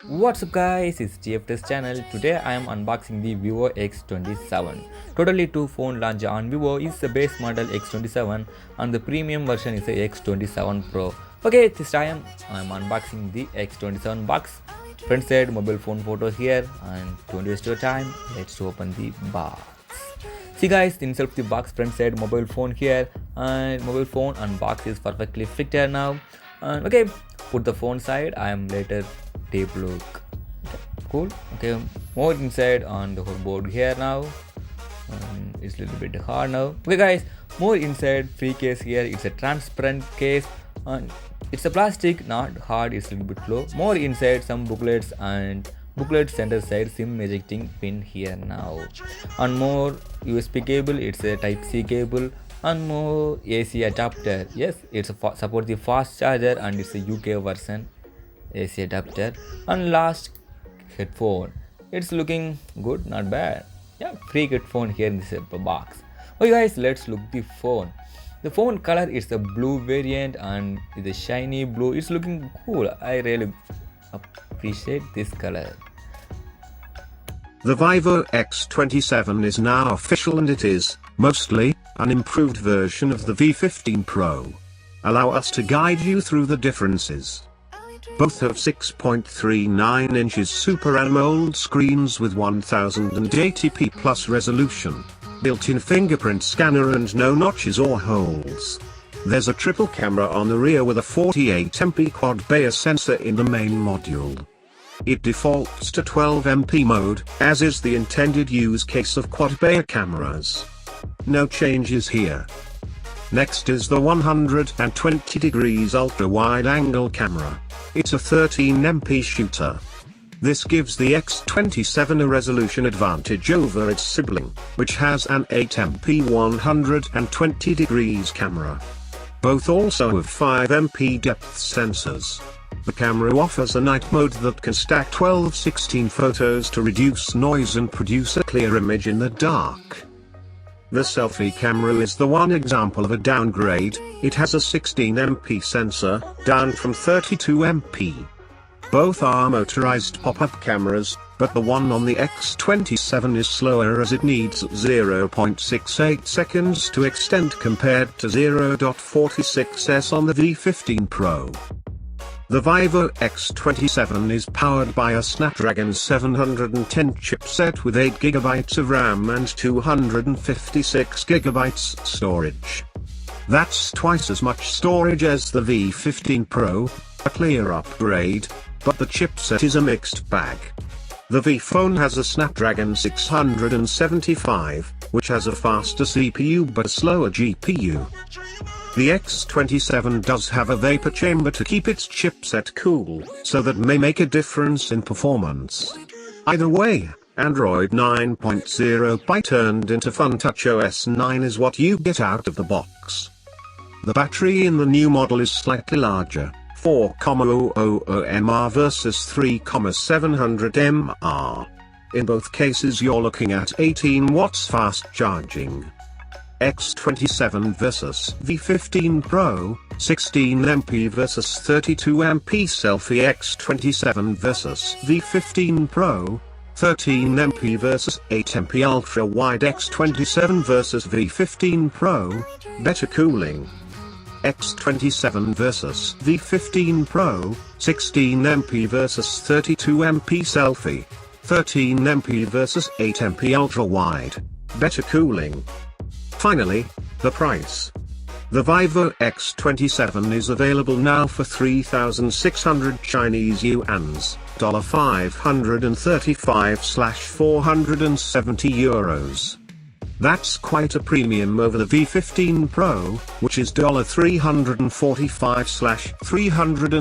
What's up guys, it's TFTest channel. Today I am unboxing the Vivo X27. Totally two phone launch on Vivo is the base model X27 and the premium version is the X27 Pro. Okay, this time I am unboxing the X27 box. Front side mobile phone photos here, and don't waste your time, let's open the box. See guys, inside of the box, front side mobile phone here, and mobile phone and box is perfectly fitted now. And okay, put the phone side, I am later tape look. Cool. Okay, more inside on the whole board here now. It's a little bit hard now. Okay guys, more inside, free case here. It's a transparent case and it's a plastic, not hard, it's a little bit low. More inside, some booklets and booklet center side SIM ejecting pin here now, and more USB cable. It's a type C cable and more AC adapter. Yes, it's support the fast charger and it's a UK version AC adapter. And last, headphone. It's looking good, not bad. Yeah, free headphone here in this box. Okay guys, let's look the phone. The phone color is the blue variant and the shiny blue. It's looking cool. I really appreciate this color. The Vivo X27 is now official and it is, mostly, an improved version of the V15 Pro. Allow us to guide you through the differences. Both have 6.39 inches Super AMOLED screens with 1080p plus resolution, built-in fingerprint scanner and no notches or holes. There's a triple camera on the rear with a 48MP quad-Bayer sensor in the main module. It defaults to 12MP mode, as is the intended use case of quad-Bayer cameras. No changes here. Next is the 120 degrees ultra-wide-angle camera. It's a 13MP shooter. This gives the X27 a resolution advantage over its sibling, which has an 8MP 120 degrees camera. Both also have 5MP depth sensors. The camera offers a night mode that can stack 12-16 photos to reduce noise and produce a clear image in the dark. The selfie camera is the one example of a downgrade. It has a 16MP sensor, down from 32MP. Both are motorized pop-up cameras, but the one on the X27 is slower as it needs 0.68 seconds to extend compared to 0.46s on the V15 Pro. The Vivo X27 is powered by a Snapdragon 710 chipset with 8GB of RAM and 256GB storage. That's twice as much storage as the V15 Pro, a clear upgrade, but the chipset is a mixed bag. The V phone has a Snapdragon 675, which has a faster CPU but a slower GPU. The X27 does have a vapor chamber to keep its chipset cool, so that may make a difference in performance. Either way, Android 9.0 by turned into Fun TouchOS 9 is what you get out of the box. The battery in the new model is slightly larger, 4,000 mAh versus 3,700 mAh. In both cases you're looking at 18 watts fast charging. X27 vs V15 Pro, 16MP vs 32MP selfie. X27 vs V15 Pro, 13MP vs 8MP ultra wide. X27 vs V15 Pro, better cooling. X27 vs V15 Pro, 16MP vs 32MP selfie, 13MP vs 8MP ultra wide, better cooling. Finally, the price. The Vivo X27 is available now for 3,600 Chinese yuans, $535/470 euros. That's quite a premium over the V15 Pro, which is $345/370